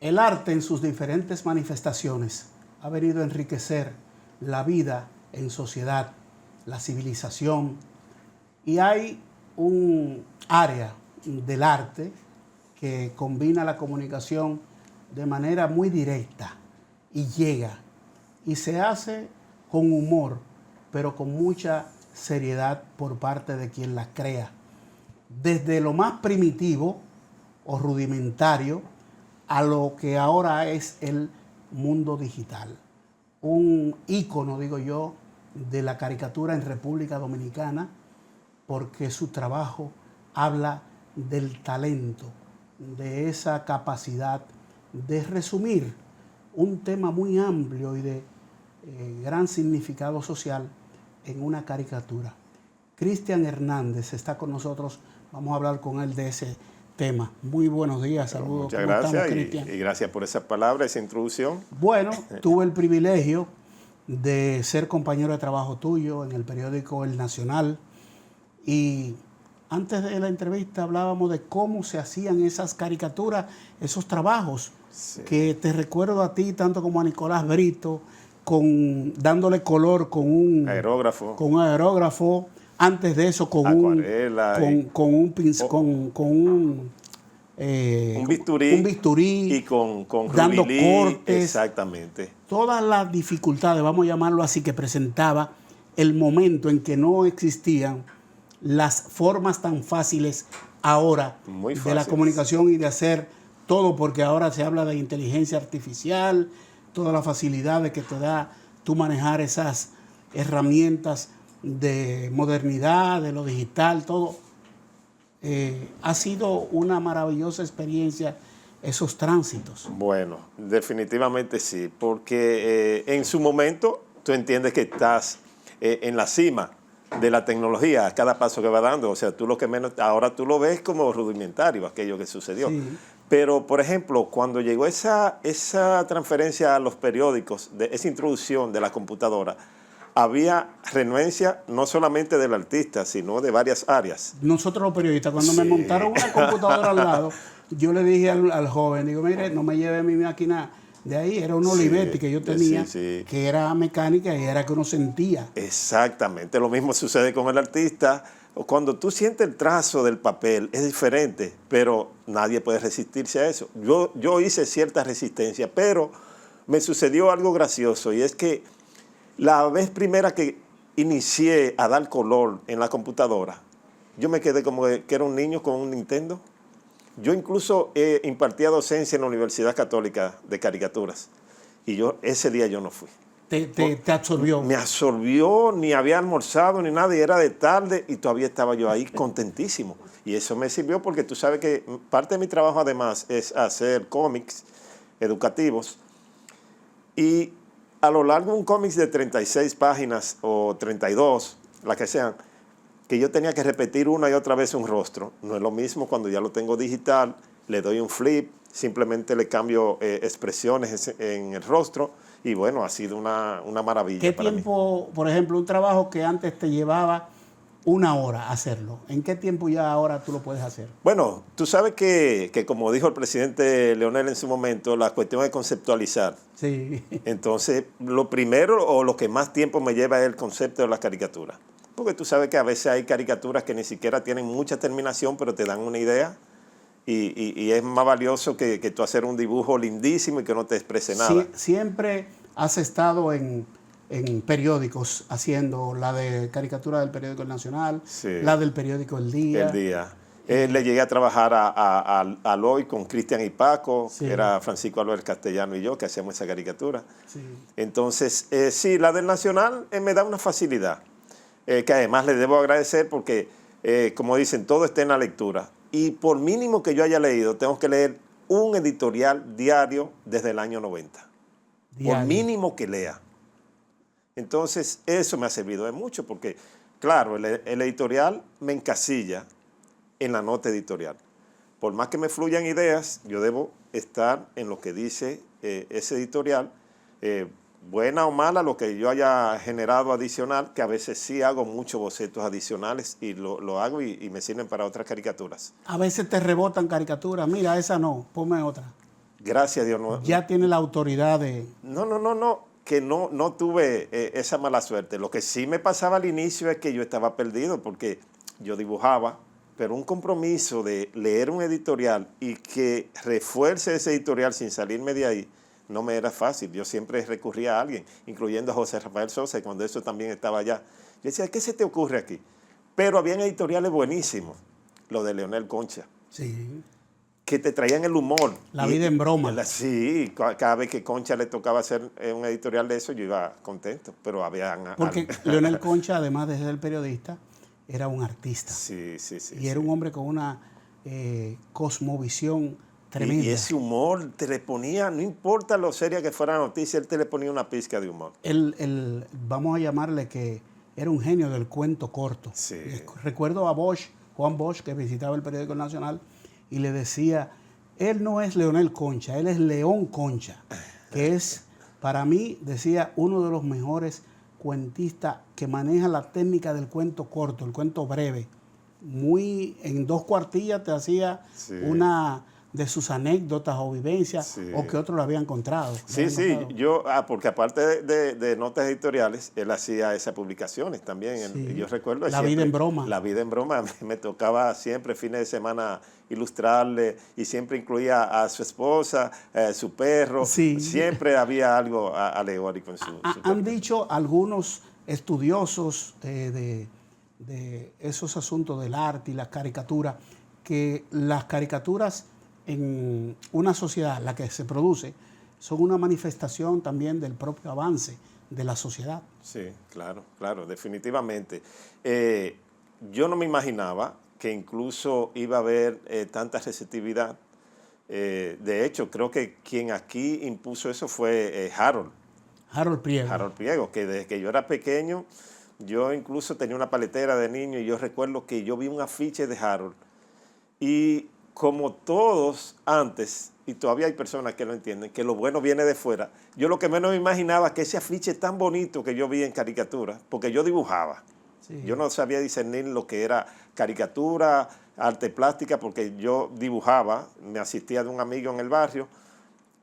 El arte en sus diferentes manifestaciones ha venido a enriquecer la vida en sociedad, la civilización, y hay un área del arte que combina la comunicación de manera muy directa y llega y se hace con humor, pero con mucha seriedad por parte de quien la crea. Desde lo más primitivo o rudimentario a lo que ahora es el mundo digital. Un ícono, digo yo, de la caricatura en República Dominicana, porque su trabajo habla del talento, de esa capacidad de resumir un tema muy amplio y de gran significado social en una caricatura. Cristian Hernández está con nosotros, vamos a hablar con él de ese tema. Muy buenos días, saludos. Muchas gracias y gracias por esa palabra, esa introducción. Bueno, tuve el privilegio de ser compañero de trabajo tuyo en el periódico El Nacional, y antes de la entrevista hablábamos de cómo se hacían esas caricaturas, esos trabajos, sí, que te recuerdo a ti tanto como a Nicolás Brito, dándole color con un aerógrafo. Antes de eso con acuarela, un bisturí y con dando rubilí, cortes. Exactamente. Todas las dificultades, vamos a llamarlo así, que presentaba el momento en que no existían las formas tan fáciles ahora de la comunicación y de hacer todo, porque ahora se habla de inteligencia artificial, toda la facilidad de que te da tú manejar esas herramientas de modernidad, de lo digital, todo. Ha sido una maravillosa experiencia esos tránsitos. Bueno, definitivamente sí, porque en su momento tú entiendes que estás en la cima de la tecnología a cada paso que va dando. O sea, tú lo que menos, ahora tú lo ves como rudimentario, aquello que sucedió. Sí. Pero, por ejemplo, cuando llegó esa transferencia a los periódicos, esa introducción de la computadora, había renuencia no solamente del artista, sino de varias áreas. Nosotros los periodistas, cuando me montaron una computadora al lado, yo le dije al joven, digo, mire, no me lleve mi máquina de ahí, era un Olivetti que yo tenía, que era mecánica y era que uno sentía. Exactamente, lo mismo sucede con el artista. Cuando tú sientes el trazo del papel, es diferente, pero nadie puede resistirse a eso. Yo hice cierta resistencia, pero me sucedió algo gracioso, y es que la vez primera que inicié a dar color en la computadora, yo me quedé como que era un niño con un Nintendo. Yo incluso impartía docencia en la Universidad Católica de caricaturas, y ese día yo no fui. ¿Te absorbió? Me absorbió, ni había almorzado ni nada, y era de tarde y todavía estaba yo ahí contentísimo. Y eso me sirvió porque tú sabes que parte de mi trabajo además es hacer cómics educativos, y a lo largo de un cómic de 36 páginas o 32, las que sean, que yo tenía que repetir una y otra vez un rostro. No es lo mismo cuando ya lo tengo digital, le doy un flip, simplemente le cambio expresiones en el rostro, y bueno, ha sido una maravilla. ¿Qué tiempo, por ejemplo, un trabajo que antes te llevaba una hora hacerlo, en qué tiempo ya ahora tú lo puedes hacer? Bueno, tú sabes que como dijo el presidente Leonel en su momento, la cuestión es conceptualizar. Sí. Entonces, lo primero o lo que más tiempo me lleva es el concepto de la caricatura. Porque tú sabes que a veces hay caricaturas que ni siquiera tienen mucha terminación, pero te dan una idea, y es más valioso que tú hacer un dibujo lindísimo y que no te exprese nada. Sí, siempre has estado en periódicos haciendo la de caricatura del periódico El Nacional, sí, la del periódico El Día. El Día. Le llegué a trabajar a Loy con Cristian y Paco, sí, que era Francisco Álvarez Castellano y yo, que hacíamos esa caricatura. Sí. Entonces, sí, la del Nacional me da una facilidad, que además le debo agradecer porque, como dicen, todo está en la lectura. Y por mínimo que yo haya leído, tengo que leer un editorial diario desde el año 90. Diario. Por mínimo que lea. Entonces, eso me ha servido de mucho porque, claro, el editorial me encasilla en la nota editorial. Por más que me fluyan ideas, yo debo estar en lo que dice ese editorial, buena o mala, lo que yo haya generado adicional, que a veces sí hago muchos bocetos adicionales y lo hago y me sirven para otras caricaturas. A veces te rebotan caricaturas, mira, esa no, ponme otra. Gracias a Dios. No, ya tiene la autoridad de... No, que no tuve esa mala suerte. Lo que sí me pasaba al inicio es que yo estaba perdido porque yo dibujaba, pero un compromiso de leer un editorial y que refuerce ese editorial sin salirme de ahí, no me era fácil. Yo siempre recurría a alguien, incluyendo a José Rafael Sosa, cuando eso también estaba allá. Yo decía, ¿qué se te ocurre aquí? Pero habían editoriales buenísimos, lo de Leonel Concha. Sí. Que te traían el humor. La vida en broma. Sí, cada vez que Concha le tocaba hacer un editorial de eso, yo iba contento, pero porque Leonel Concha, además de ser periodista, era un artista. Sí. Y era un hombre con una cosmovisión tremenda. Y ese humor te le ponía, no importa lo seria que fuera la noticia, él te le ponía una pizca de humor. Vamos a llamarle que era un genio del cuento corto. Sí. Recuerdo a Juan Bosch, que visitaba el periódico Nacional, y le decía, él no es Leonel Concha, él es León Concha, que es, para mí, decía, uno de los mejores cuentistas que maneja la técnica del cuento corto, el cuento breve. En 2 cuartillas te hacía una de sus anécdotas o vivencias, o que otros lo había encontrado. Sí, yo, porque aparte de notas editoriales, él hacía esas publicaciones también. Yo recuerdo La vida en broma. La vida en broma, me tocaba siempre fines de semana ilustrarle y siempre incluía a su esposa, su perro. Sí. Siempre había algo alegórico en su Han dicho algunos estudiosos de esos asuntos del arte y la caricatura, que las caricaturas en una sociedad, la que se produce, son una manifestación también del propio avance de la sociedad. Sí, claro, definitivamente. Yo no me imaginaba que incluso iba a haber tanta receptividad. De hecho, creo que quien aquí impuso eso fue Harold Priego. Harold Priego, que desde que yo era pequeño, yo incluso tenía una paletera de niño y yo recuerdo que yo vi un afiche de Harold y como todos antes, y todavía hay personas que lo entienden, que lo bueno viene de fuera, yo lo que menos me imaginaba que ese afiche tan bonito que yo vi en caricatura, porque yo dibujaba. Sí. Yo no sabía discernir lo que era caricatura, arte plástica, porque yo dibujaba, me asistía de un amigo en el barrio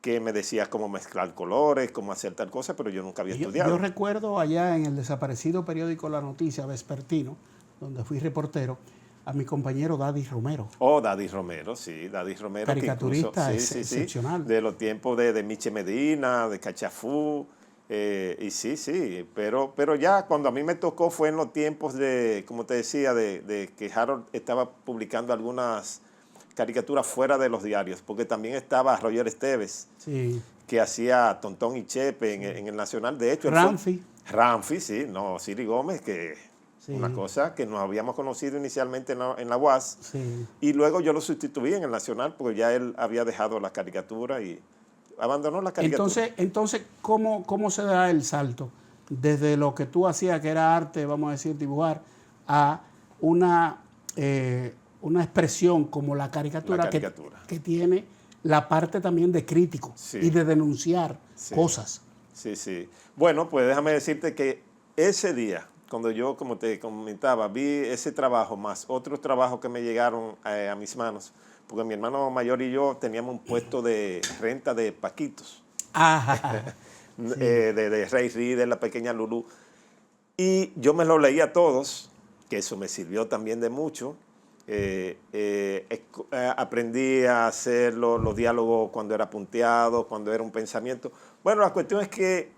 que me decía cómo mezclar colores, cómo hacer tal cosa, pero yo nunca había estudiado. Yo recuerdo allá en el desaparecido periódico La Noticia vespertino, donde fui reportero, a mi compañero Daddy Romero. Oh, Daddy Romero, sí, Daddy Romero. Caricaturista excepcional. De los tiempos de Miche Medina, de Cachafú, y sí, pero ya cuando a mí me tocó fue en los tiempos de, como te decía, de que Harold estaba publicando algunas caricaturas fuera de los diarios, porque también estaba Roger Esteves, que hacía Tontón y Chepe en el Nacional. De hecho, Ramfi, sí, Siri Gómez, que... Sí. Una cosa que nos habíamos conocido inicialmente en la UAS, y luego yo lo sustituí en el Nacional porque ya él había dejado la caricatura y abandonó la caricatura. Entonces ¿cómo se da el salto desde lo que tú hacías, que era arte, vamos a decir, dibujar, a una expresión como la caricatura. Que tiene la parte también de crítico y de denunciar cosas? Sí. Bueno, pues déjame decirte que ese día, cuando yo, como te comentaba, vi ese trabajo más otros trabajos que me llegaron a mis manos, porque mi hermano mayor y yo teníamos un puesto de renta de paquitos, de Rey Reader, La Pequeña Lulú, y yo me lo leía todos, que eso me sirvió también de mucho. Aprendí a hacer los diálogos cuando era punteado, cuando era un pensamiento. Bueno, la cuestión es que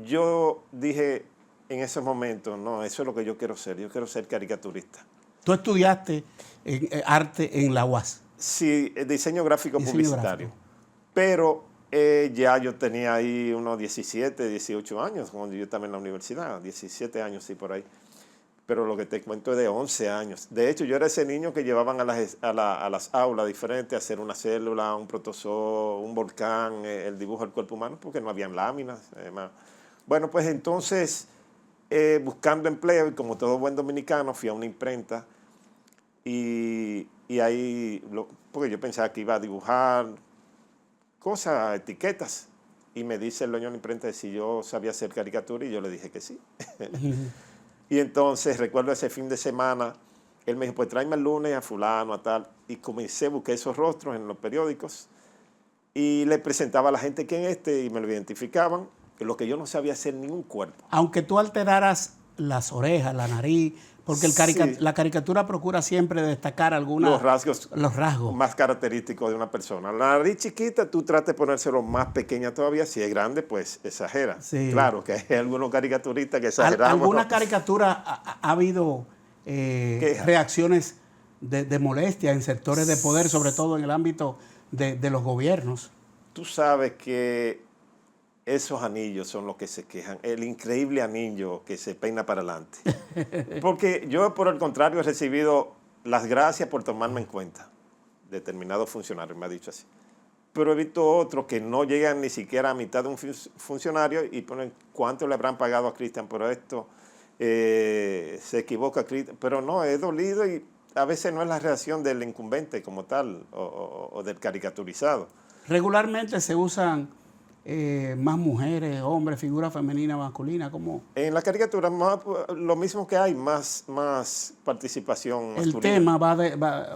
yo dije... En ese momento, no, eso es lo que yo quiero ser caricaturista. ¿Tú estudiaste arte en la UAS? Sí, diseño gráfico publicitario. Pero ya yo tenía ahí unos 17, 18 años, cuando yo estaba en la universidad, 17 años, sí, por ahí. Pero lo que te cuento es de 11 años. De hecho, yo era ese niño que llevaban a las aulas diferentes a hacer una célula, un protozoo, un volcán, el dibujo del cuerpo humano, porque no habían láminas. Bueno, pues entonces... buscando empleo, y como todo buen dominicano, fui a una imprenta y ahí, porque yo pensaba que iba a dibujar cosas, etiquetas, y me dice el dueño de la imprenta si yo sabía hacer caricatura, y yo le dije que sí. Y entonces recuerdo ese fin de semana, él me dijo, pues tráeme el lunes a fulano, a tal, y comencé a buscar esos rostros en los periódicos, y le presentaba a la gente quién y me lo identificaban, que lo que yo no sabía hacer ningún cuerpo. Aunque tú alteraras las orejas, la nariz, porque la caricatura procura siempre destacar los rasgos más característicos de una persona. La nariz chiquita, tú tratas de ponérselo más pequeña todavía. Si es grande, pues exagera. Sí. Claro que hay algunos caricaturistas que exageramos. ¿Alguna caricatura ha habido reacciones de molestia en sectores de poder, sobre todo en el ámbito de los gobiernos? Tú sabes que esos anillos son los que se quejan. El increíble anillo que se peina para adelante. Porque yo, por el contrario, he recibido las gracias por tomarme en cuenta. Determinados funcionarios me ha dicho así. Pero he visto otros que no llegan ni siquiera a mitad de un funcionario y ponen cuánto le habrán pagado a Cristian por esto. Se equivoca Cristian. Pero no, he dolido y a veces no es la reacción del incumbente como tal o del caricaturizado. Regularmente se usan más mujeres, hombres, figuras femeninas, masculinas, ¿cómo? En la caricatura lo mismo que hay, más participación masculina. El tema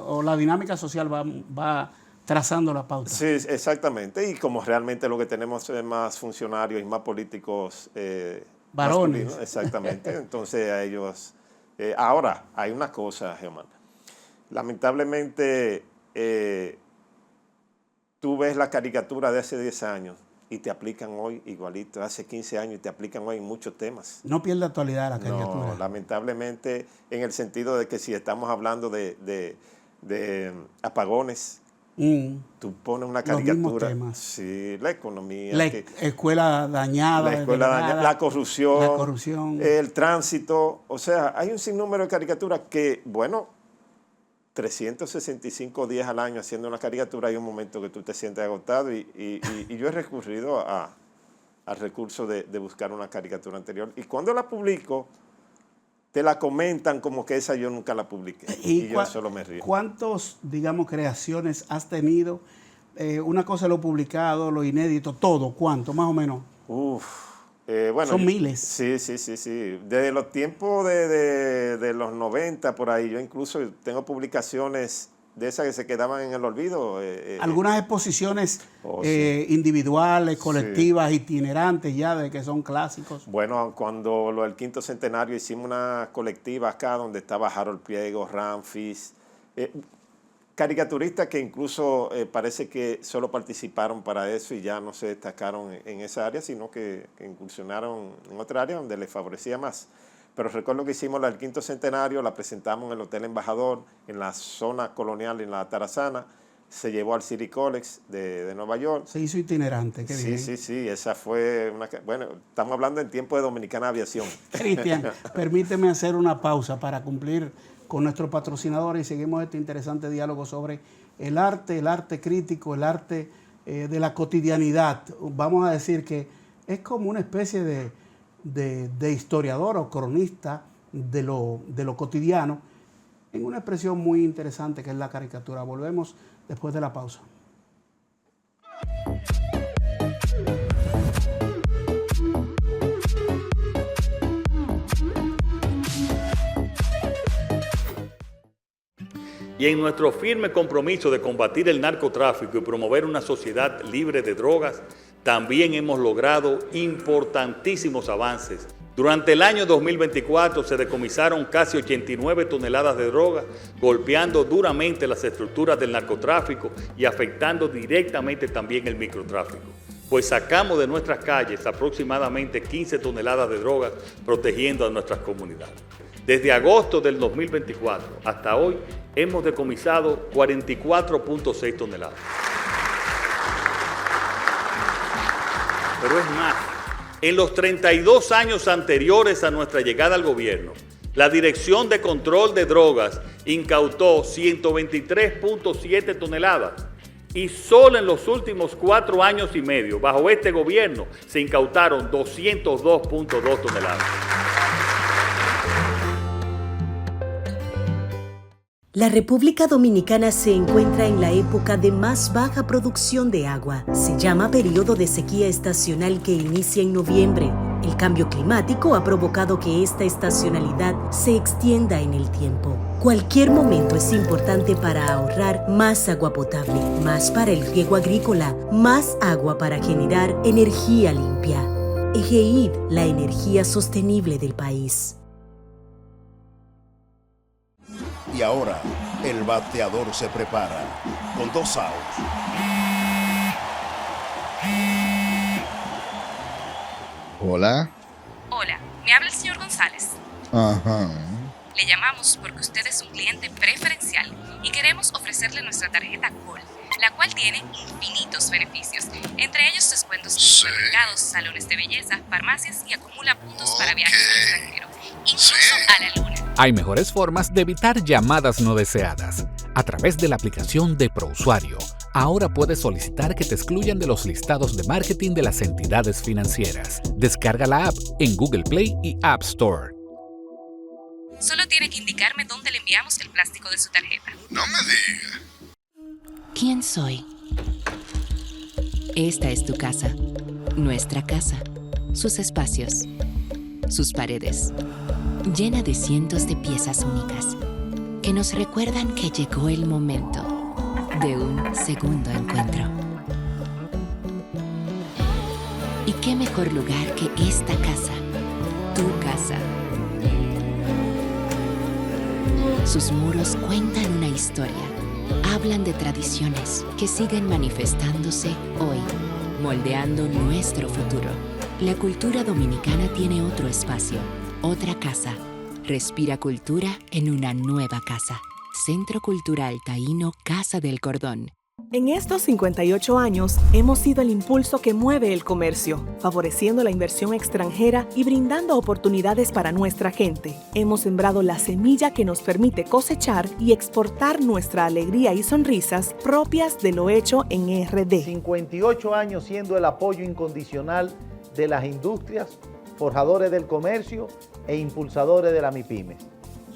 o la dinámica social va trazando la pauta. Sí, exactamente. Y como realmente lo que tenemos es más funcionarios y más políticos varones. Exactamente. Entonces a ellos... ahora, hay una cosa, Germán. Lamentablemente, tú ves la caricatura de hace 10 años y te aplican hoy igualito, hace 15 años y te aplican hoy en muchos temas. No pierde actualidad la caricatura. No, lamentablemente, en el sentido de que si estamos hablando de apagones, tú pones una caricatura. Los mismos temas. Sí, la economía. La escuela dañada. La corrupción. El tránsito. O sea, hay un sinnúmero de caricaturas que, bueno, 365 días al año haciendo una caricatura, hay un momento que tú te sientes agotado y yo he recurrido al recurso de buscar una caricatura anterior. Y cuando la publico, te la comentan como que esa yo nunca la publiqué. Y yo solo me río. ¿Cuántos, digamos, creaciones has tenido? Una cosa lo publicado, lo inédito, todo. ¿Cuánto, más o menos? Bueno, son miles. Sí. Desde los tiempos de los 90 por ahí, yo incluso tengo publicaciones de esas que se quedaban en el olvido. Algunas exposiciones individuales, colectivas, itinerantes ya, de que son clásicos. Bueno, cuando el 5º centenario hicimos una colectiva acá donde estaba Harold Pliego, Ramfis, caricaturistas que incluso parece que solo participaron para eso y ya no se destacaron en esa área, sino que incursionaron en otra área donde les favorecía más. Pero recuerdo que hicimos el 5º centenario, la presentamos en el Hotel Embajador, en la zona colonial, en la Tarazana, se llevó al City College de Nueva York. Se hizo itinerante, qué bien. Sí, esa fue bueno, estamos hablando en tiempo de Dominicana Aviación. Cristian, permíteme hacer una pausa para cumplir con nuestros patrocinadores y seguimos este interesante diálogo sobre el arte crítico, el arte de la cotidianidad. Vamos a decir que es como una especie de historiador o cronista de lo cotidiano, en una expresión muy interesante que es la caricatura. Volvemos después de la pausa. Y en nuestro firme compromiso de combatir el narcotráfico y promover una sociedad libre de drogas, también hemos logrado importantísimos avances. Durante el año 2024 se decomisaron casi 89 toneladas de droga, golpeando duramente las estructuras del narcotráfico y afectando directamente también el microtráfico. Pues sacamos de nuestras calles aproximadamente 15 toneladas de drogas, protegiendo a nuestras comunidades. Desde agosto del 2024 hasta hoy hemos decomisado 44.6 toneladas. Pero es más, en los 32 años anteriores a nuestra llegada al gobierno, la Dirección de Control de Drogas incautó 123.7 toneladas. Y solo en los últimos 4 años y medio, bajo este gobierno, se incautaron 202.2 toneladas. La República Dominicana se encuentra en la época de más baja producción de agua. Se llama periodo de sequía estacional que inicia en noviembre. El cambio climático ha provocado que esta estacionalidad se extienda en el tiempo. Cualquier momento es importante para ahorrar más agua potable, más para el riego agrícola, más agua para generar energía limpia. EGEID, la energía sostenible del país. Y ahora, el bateador se prepara con 2 outs. Hola. Hola, me habla el señor González. Ajá. Le llamamos porque usted es un cliente preferencial y queremos ofrecerle nuestra tarjeta Gold, la cual tiene infinitos beneficios, entre ellos descuentos en supermercados, salones de belleza, farmacias y acumula puntos para viajes al extranjero, incluso a la luna. Hay mejores formas de evitar llamadas no deseadas. A través de la aplicación de ProUsuario, ahora puedes solicitar que te excluyan de los listados de marketing de las entidades financieras. Descarga la app en Google Play y App Store. Solo tiene que indicarme dónde le enviamos el plástico de su tarjeta. No me diga. ¿Quién soy? Esta es tu casa, nuestra casa, sus espacios, sus paredes, llena de cientos de piezas únicas que nos recuerdan que llegó el momento de un segundo encuentro. ¿Y qué mejor lugar que esta casa, tu casa? Sus muros cuentan una historia, hablan de tradiciones que siguen manifestándose hoy, moldeando nuestro futuro. La cultura dominicana tiene otro espacio, otra casa. Respira cultura en una nueva casa. Centro Cultural Taíno Casa del Cordón. En estos 58 años, hemos sido el impulso que mueve el comercio, favoreciendo la inversión extranjera y brindando oportunidades para nuestra gente. Hemos sembrado la semilla que nos permite cosechar y exportar nuestra alegría y sonrisas propias de lo hecho en RD. 58 años siendo el apoyo incondicional de las industrias, forjadores del comercio e impulsadores de la MIPYMES.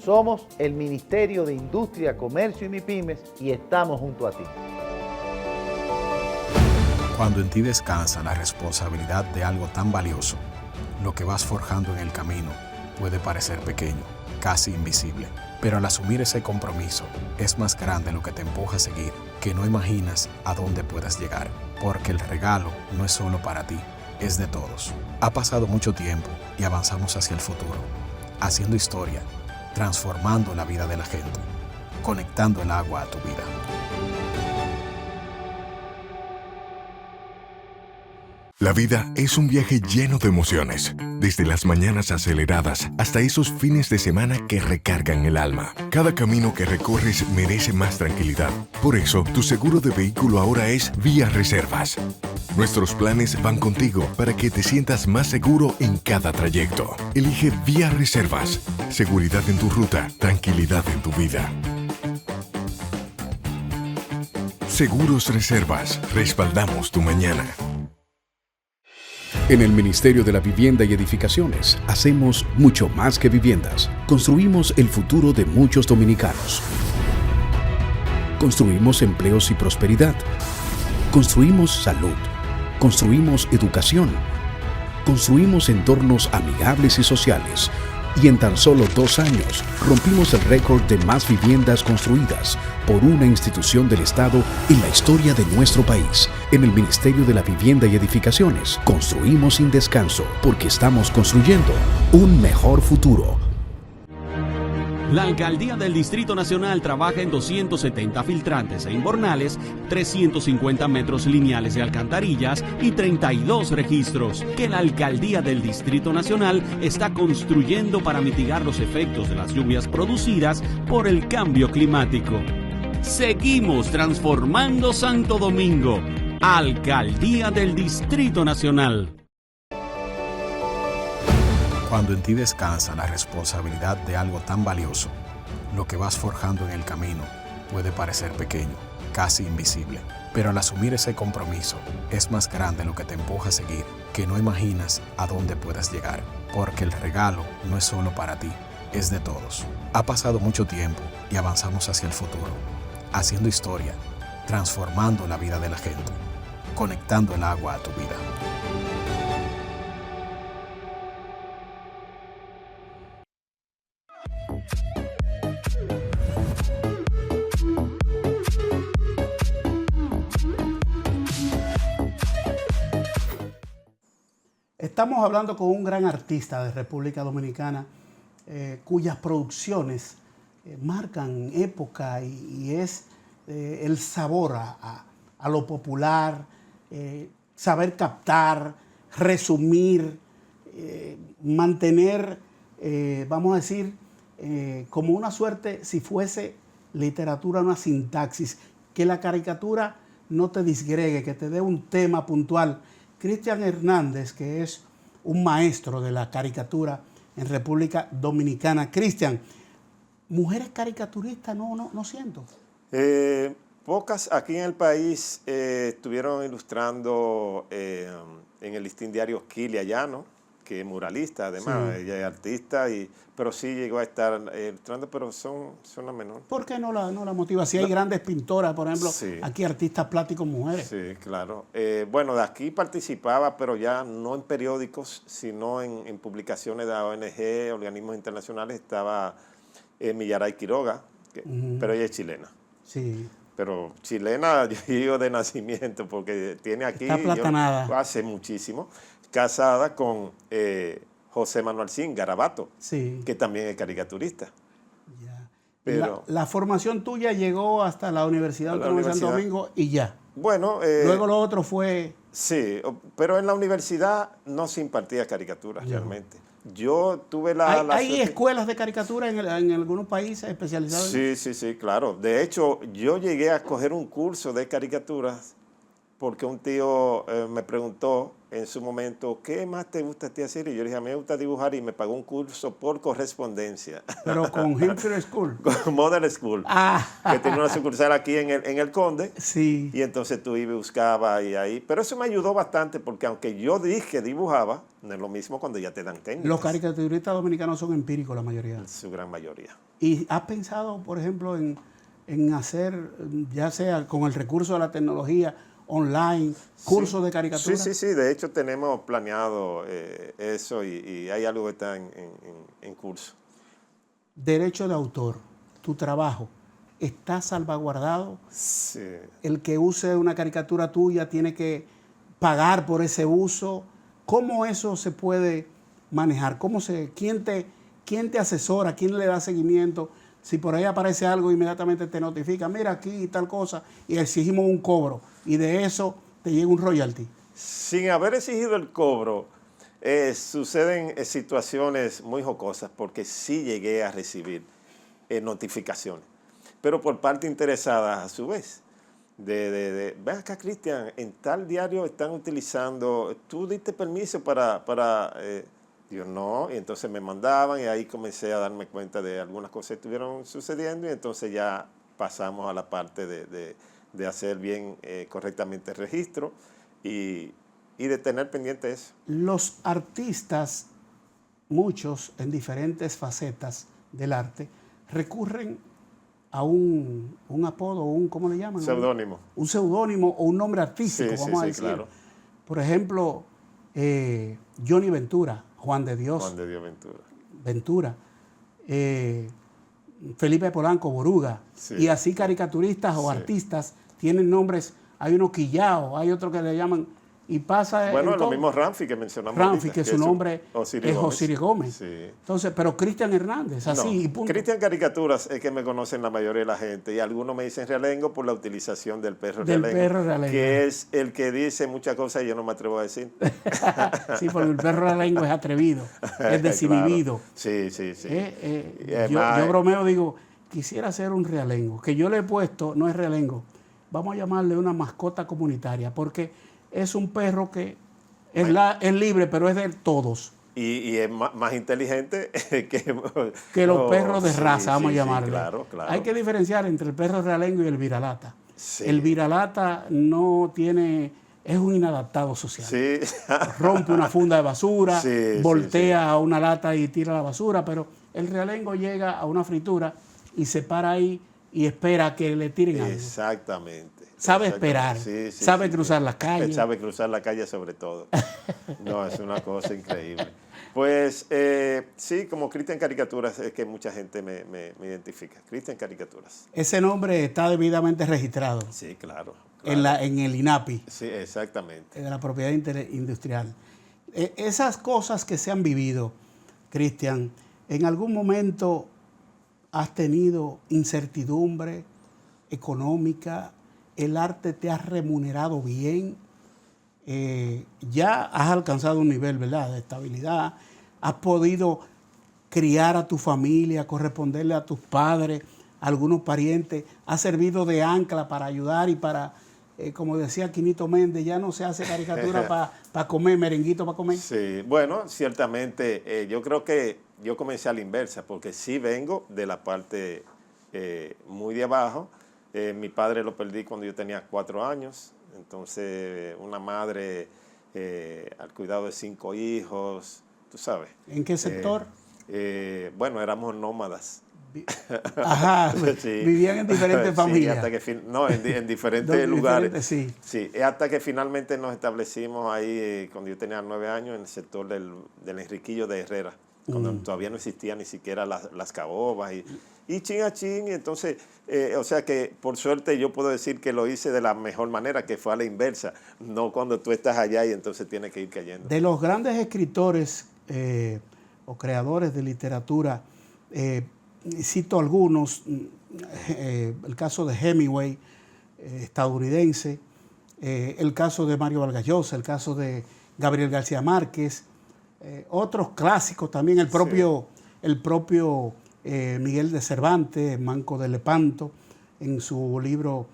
Somos el Ministerio de Industria, Comercio y MIPYMES y estamos junto a ti. Cuando en ti descansa la responsabilidad de algo tan valioso, lo que vas forjando en el camino puede parecer pequeño, casi invisible, pero al asumir ese compromiso es más grande lo que te empuja a seguir, que no imaginas a dónde puedas llegar, porque el regalo no es solo para ti, es de todos. Ha pasado mucho tiempo y avanzamos hacia el futuro, haciendo historia, transformando la vida de la gente, conectando el agua a tu vida. La vida es un viaje lleno de emociones, desde las mañanas aceleradas hasta esos fines de semana que recargan el alma. Cada camino que recorres merece más tranquilidad. Por eso, tu seguro de vehículo ahora es Vía Reservas. Nuestros planes van contigo para que te sientas más seguro en cada trayecto. Elige Vía Reservas. Seguridad en tu ruta, tranquilidad en tu vida. Seguros Reservas. Respaldamos tu mañana. En el Ministerio de la Vivienda y Edificaciones hacemos mucho más que viviendas. Construimos el futuro de muchos dominicanos. Construimos empleos y prosperidad. Construimos salud. Construimos educación. Construimos entornos amigables y sociales. Y en tan solo 2 años rompimos el récord de más viviendas construidas por una institución del Estado en la historia de nuestro país. En el Ministerio de la Vivienda y Edificaciones construimos sin descanso porque estamos construyendo un mejor futuro. La Alcaldía del Distrito Nacional trabaja en 270 filtrantes e inbornales, 350 metros lineales de alcantarillas y 32 registros que la Alcaldía del Distrito Nacional está construyendo para mitigar los efectos de las lluvias producidas por el cambio climático. Seguimos transformando Santo Domingo. Alcaldía del Distrito Nacional. Cuando en ti descansa la responsabilidad de algo tan valioso, lo que vas forjando en el camino puede parecer pequeño, casi invisible, pero al asumir ese compromiso es más grande lo que te empuja a seguir, que no imaginas a dónde puedas llegar, porque el regalo no es solo para ti, es de todos. Ha pasado mucho tiempo y avanzamos hacia el futuro, haciendo historia, transformando la vida de la gente, conectando el agua a tu vida. Estamos hablando con un gran artista de República Dominicana, cuyas producciones marcan época y es el sabor a lo popular, saber captar, resumir, mantener, vamos a decir, como una suerte, si fuese literatura, una sintaxis, que la caricatura no te disgregue, que te dé un tema puntual. Cristian Hernández, que es un maestro de la caricatura en República Dominicana. Cristian, ¿mujeres caricaturistas no siento? Pocas aquí en el país estuvieron ilustrando en el listín diario Kilia Llano, que es muralista además, sí. Ella es artista, pero sí llegó a estar ilustrando, pero son la menor. ¿Por qué no la motiva? Si hay grandes pintoras, por ejemplo, sí. Aquí artistas plásticos mujeres. Sí, claro. Bueno, de aquí participaba, pero ya no en periódicos, sino en publicaciones de ONG, organismos internacionales, estaba Millaray Quiroga, pero ella es chilena. Sí. Pero chilena, yo digo de nacimiento, porque tiene aquí... Está platanada. Hace muchísimo. Casada con José Manuel Sin Garabato, sí. Que también es caricaturista. Ya. Pero, la formación tuya llegó hasta la Universidad Autónoma de Santo Domingo y ya. Bueno... luego lo otro fue... Sí, pero en la universidad no se impartía caricatura realmente. Yo tuve ¿Hay escuelas de caricatura en algunos países especializadas? Sí, claro. De hecho, yo llegué a coger un curso de caricaturas porque un tío me preguntó en su momento, ¿qué más te gusta a ti hacer? Y yo le dije, a mí me gusta dibujar, y me pagó un curso por correspondencia. ¿Pero con Hempfield School? Con Model School, que tiene una sucursal aquí en el Conde. Sí. Y entonces tú ibas y buscabas y ahí. Pero eso me ayudó bastante, porque aunque yo dije que dibujaba, no es lo mismo cuando ya te dan técnicas. Los caricaturistas dominicanos son empíricos la mayoría. Su gran mayoría. ¿Y has pensado, por ejemplo, en hacer, ya sea con el recurso de la tecnología, online, cursos de caricatura? Sí. De hecho, tenemos planeado eso y hay algo que está en curso. Derecho de autor, tu trabajo, ¿está salvaguardado? Sí. El que use una caricatura tuya tiene que pagar por ese uso. ¿Cómo eso se puede manejar? ¿Quién te asesora? ¿Quién le da seguimiento? Si por ahí aparece algo, inmediatamente te notifica, mira aquí tal cosa, y exigimos un cobro, y de eso te llega un royalty. Sin haber exigido el cobro, suceden situaciones muy jocosas, porque sí llegué a recibir notificaciones, pero por parte interesada a su vez. Ven acá, Cristian, en tal diario están utilizando, tú diste permiso para yo no, y entonces me mandaban y ahí comencé a darme cuenta de algunas cosas que estuvieron sucediendo, y entonces ya pasamos a la parte de hacer bien correctamente el registro y de tener pendiente eso. Los artistas, muchos en diferentes facetas del arte, recurren a un apodo, ¿cómo le llaman? Seudónimo. Un seudónimo o un nombre artístico, vamos a decir. Claro. Por ejemplo, Johnny Ventura, Juan de Dios Ventura, Felipe Polanco Boruga, y así caricaturistas o artistas tienen nombres. Hay uno Quillao, hay otro que le llaman, y pasa... Bueno, lo mismo Ramfi que mencionamos Ramfi, ahorita, que su nombre es Osiris Gómez. Sí. Entonces, pero Cristian Hernández, así, no, y punto. Cristian Caricaturas es que me conocen la mayoría de la gente, y algunos me dicen realengo por la utilización del perro realengo, que es el que dice muchas cosas y yo no me atrevo a decir. Sí, porque el perro realengo es atrevido, es desinhibido. Claro. Sí. Yo bromeo, digo, quisiera ser un realengo, que yo le he puesto, no es realengo, vamos a llamarle una mascota comunitaria, porque es un perro que es libre, pero es de todos. Y es más inteligente que los perros de raza, vamos a llamarle. Claro. Hay que diferenciar entre el perro realengo y el viralata. Sí. El viralata es un inadaptado social. Sí. Rompe una funda de basura, voltea a una lata y tira la basura, pero el realengo llega a una fritura y se para ahí y espera que le tiren algo. Exactamente. Sabe esperar, sabe cruzar las calles. Sabe cruzar la calle sobre todo. No, es una cosa increíble. Pues sí, como Cristian Caricaturas es que mucha gente me identifica. Cristian Caricaturas. Ese nombre está debidamente registrado. Sí, claro. En el INAPI. Sí, exactamente. De la propiedad industrial. Esas cosas que se han vivido, Cristian, ¿en algún momento has tenido incertidumbre económica? ¿El arte te ha remunerado bien? Ya has alcanzado un nivel, ¿verdad?, de estabilidad. ¿Has podido criar a tu familia, corresponderle a tus padres, a algunos parientes? ¿Has servido de ancla para ayudar y para, como decía Quinito Méndez, ya no se hace caricatura para comer, merenguito para comer? Sí, bueno, ciertamente yo creo que yo comencé a la inversa, porque sí vengo de la parte muy de abajo. Mi padre lo perdí cuando yo tenía 4 años, entonces una madre al cuidado de 5 hijos, tú sabes. ¿En qué sector? Bueno, éramos nómadas. Ajá, sí. Vivían en diferentes familias. Hasta que en diferentes lugares. Sí. Sí, hasta que finalmente nos establecimos ahí cuando yo tenía 9 años en el sector del Enriquillo de Herrera, cuando todavía no existían ni siquiera las caobas y chin a chin. Y entonces, o sea que por suerte yo puedo decir que lo hice de la mejor manera, que fue a la inversa, no cuando tú estás allá y entonces tienes que ir cayendo. De los grandes escritores o creadores de literatura, cito algunos, el caso de Hemingway, estadounidense, el caso de Mario Vargas Llosa, el caso de Gabriel García Márquez, otros clásicos también, el propio Miguel de Cervantes, Manco de Lepanto, en su libro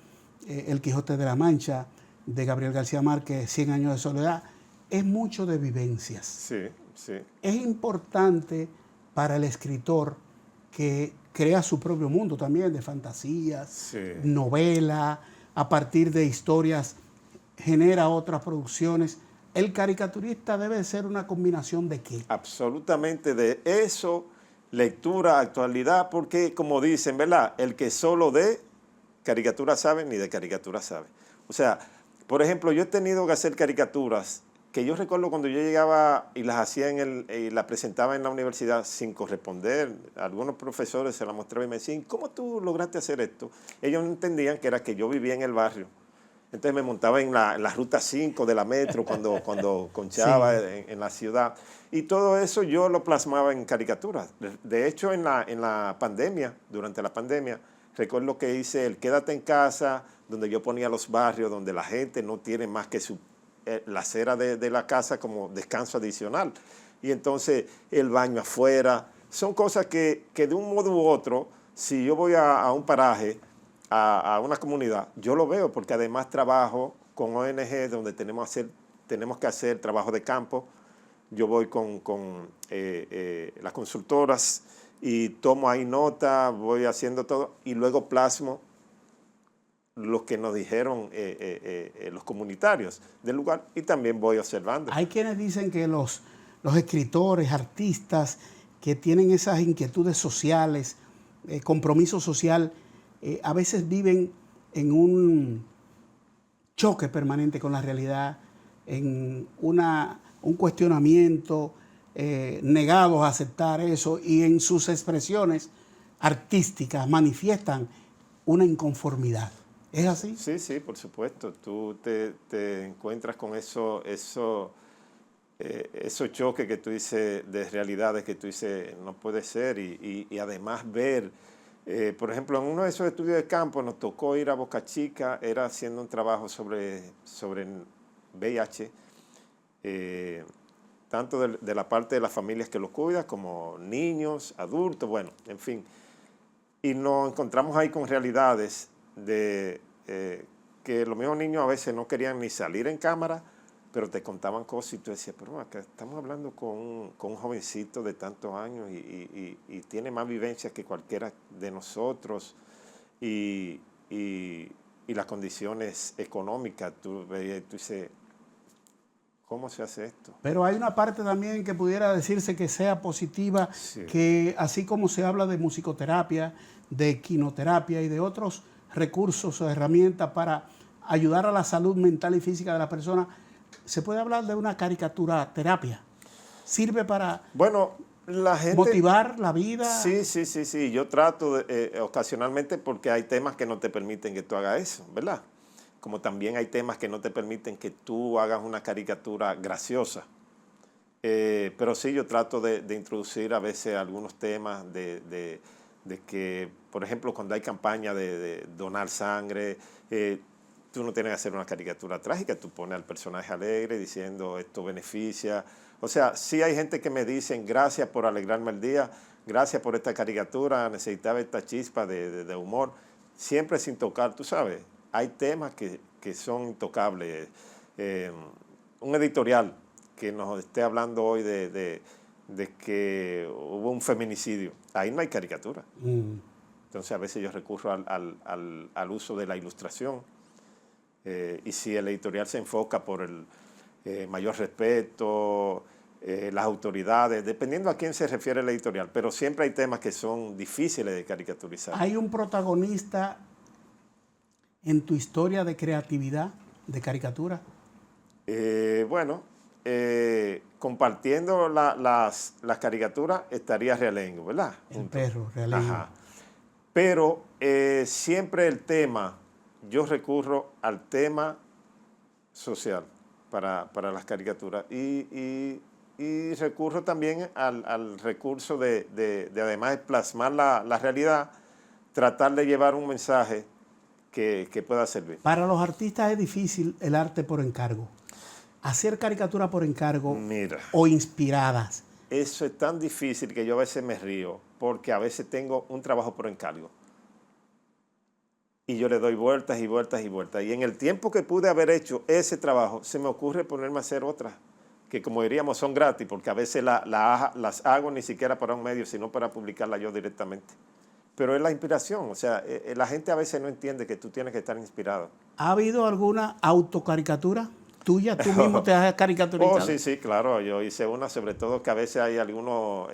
El Quijote de la Mancha, de Gabriel García Márquez, 100 años de soledad. Es mucho de vivencias. Sí, sí. Es importante para el escritor que crea su propio mundo también, de fantasías, novela, a partir de historias genera otras producciones. ¿El caricaturista debe ser una combinación de qué? Absolutamente de eso, lectura, actualidad, porque como dicen, ¿verdad?, el que solo de caricatura sabe, ni de caricatura sabe. O sea, por ejemplo, yo he tenido que hacer caricaturas que yo recuerdo cuando yo llegaba y las hacía y las presentaba en la universidad sin corresponder. Algunos profesores se las mostraban y me decían, ¿cómo tú lograste hacer esto? Ellos no entendían que era que yo vivía en el barrio. Entonces me montaba en la ruta 5 de la metro cuando conchaba en la ciudad. Y todo eso yo lo plasmaba en caricaturas. De hecho, en la pandemia, durante la pandemia, recuerdo que hice el Quédate en casa, donde yo ponía los barrios donde la gente no tiene más que la acera de la casa como descanso adicional. Y entonces el baño afuera. Son cosas que de un modo u otro, si yo voy a un paraje, a una comunidad, yo lo veo, porque además trabajo con ONG donde tenemos que hacer trabajo de campo. Yo voy con las consultoras y tomo ahí nota, voy haciendo todo y luego plasmo lo que nos dijeron los comunitarios del lugar y también voy observando. Hay quienes dicen que los escritores, artistas que tienen esas inquietudes sociales, compromiso social, a veces viven en un choque permanente con la realidad, en un cuestionamiento, negados a aceptar eso, y en sus expresiones artísticas manifiestan una inconformidad. ¿Es así? Sí, sí, por supuesto. Tú te encuentras con esos choques que tú dices, de realidades que tú dices no puede ser, y además ver, por ejemplo, en uno de esos estudios de campo nos tocó ir a Boca Chica, era haciendo un trabajo sobre VIH, tanto de la parte de las familias que lo cuidan como niños, adultos, bueno, en fin. Y nos encontramos ahí con realidades de que los mismos niños a veces no querían ni salir en cámara, pero te contaban cosas y tú decías, pero acá estamos hablando con un jovencito de tantos años y tiene más vivencias que cualquiera de nosotros y las condiciones económicas, tú veías y tú dices, ¿cómo se hace esto? Pero hay una parte también que pudiera decirse que sea positiva, sí, que así como se habla de musicoterapia, de quinoterapia y de otros recursos o herramientas para ayudar a la salud mental y física de la persona, se puede hablar de una caricatura terapia. ¿Sirve para la gente motivar la vida? Sí. Yo trato ocasionalmente, porque hay temas que no te permiten que tú hagas eso, ¿verdad? Como también hay temas que no te permiten que tú hagas una caricatura graciosa. Pero sí, yo trato de introducir a veces algunos temas de que, por ejemplo, cuando hay campaña de donar sangre, tú no tienes que hacer una caricatura trágica, tú pones al personaje alegre diciendo esto beneficia. O sea, sí hay gente que me dicen gracias por alegrarme el día, gracias por esta caricatura, necesitaba esta chispa de humor, siempre sin tocar, tú sabes, hay temas que son intocables. Un editorial que nos esté hablando hoy de que hubo un feminicidio, ahí no hay caricatura. Entonces a veces yo recurro al uso de la ilustración, y si el editorial se enfoca por el mayor respeto, las autoridades, dependiendo a quién se refiere el editorial, pero siempre hay temas que son difíciles de caricaturizar. ¿Hay un protagonista en tu historia de creatividad, de caricatura? Bueno, compartiendo las caricaturas estaría Realengo, ¿verdad? El perro, Realengo. Ajá. Pero siempre el tema, yo recurro al tema social para las caricaturas y recurro también al recurso de además de plasmar la realidad, tratar de llevar un mensaje que pueda servir. Para los artistas es difícil el arte por encargo. Hacer caricatura por encargo. Mira, o inspiradas. Eso es tan difícil que yo a veces me río, porque a veces tengo un trabajo por encargo. Y yo le doy vueltas y vueltas y vueltas. Y en el tiempo que pude haber hecho ese trabajo, se me ocurre ponerme a hacer otras, que como diríamos son gratis, porque a veces las hago ni siquiera para un medio, sino para publicarlas yo directamente. Pero es la inspiración, o sea, la gente a veces no entiende que tú tienes que estar inspirado. ¿Ha habido alguna autocaricatura tuya? ¿Tú mismo te has caricaturizado? Sí, claro. Yo hice una, sobre todo que a veces hay algunos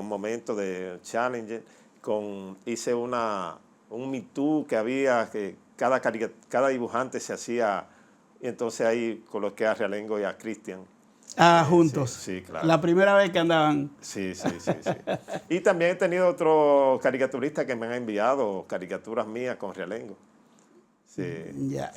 momentos de challenge. Hice un Me Too que había, que cada dibujante se hacía, y entonces ahí coloqué a Realengo y a Cristian. Juntos. Sí, claro. La primera vez que andaban. Sí. Y también he tenido otros caricaturistas que me han enviado caricaturas mías con Realengo. Sí. Ya.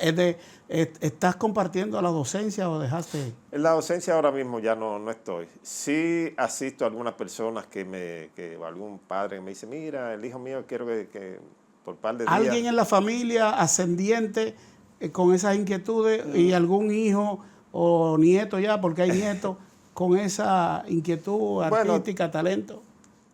¿Estás compartiendo la docencia o dejaste? En la docencia ahora mismo ya no estoy. Sí asisto a algunas personas o algún padre que me dice, mira, el hijo mío quiero que por par de días. ¿Alguien en la familia ascendiente con esas inquietudes y algún hijo o nieto ya, porque hay nietos, con esa inquietud artística, talento?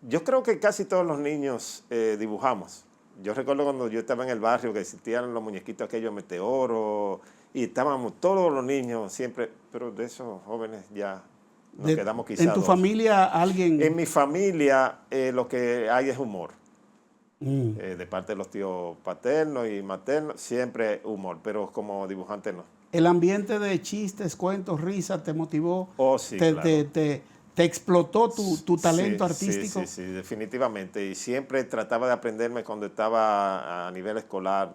Yo creo que casi todos los niños dibujamos. Yo recuerdo cuando yo estaba en el barrio que existían los muñequitos aquellos Meteoro y estábamos todos los niños siempre, pero de esos jóvenes ya nos quedamos quizás. ¿En tu familia alguien? En mi familia lo que hay es humor. De parte de los tíos paternos y maternos, siempre humor, pero como dibujante no. ¿El ambiente de chistes, cuentos, risas te motivó? Sí, claro. ¿Te explotó tu talento artístico? Sí, definitivamente. Y siempre trataba de aprenderme cuando estaba a nivel escolar.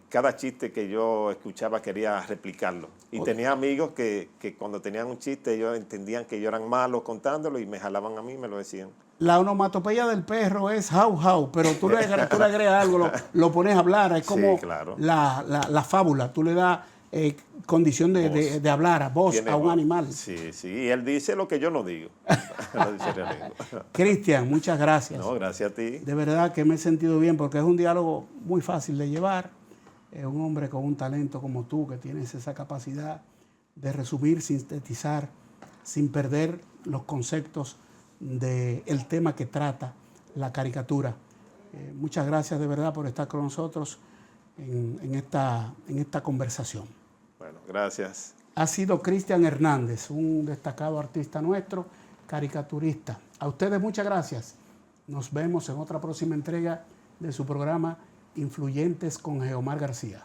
Cada chiste que yo escuchaba quería replicarlo. Y tenía amigos que cuando tenían un chiste ellos entendían que yo eran malos contándolo y me jalaban a mí y me lo decían. La onomatopeya del perro es jau jau, pero tú le agregas algo, lo pones a hablar. Es como claro. la fábula. Tú le das condición de hablar, voz a un animal. Sí, y él dice lo que yo no digo. Cristian, muchas gracias. No, gracias a ti. De verdad que me he sentido bien porque es un diálogo muy fácil de llevar. Es un hombre con un talento como tú, que tienes esa capacidad de resumir, sintetizar, sin perder los conceptos del tema que trata la caricatura. Muchas gracias de verdad por estar con nosotros en esta conversación. Bueno, gracias. Ha sido Cristian Hernández, un destacado artista nuestro, caricaturista. A ustedes muchas gracias. Nos vemos en otra próxima entrega de su programa Influyentes con Geomar García.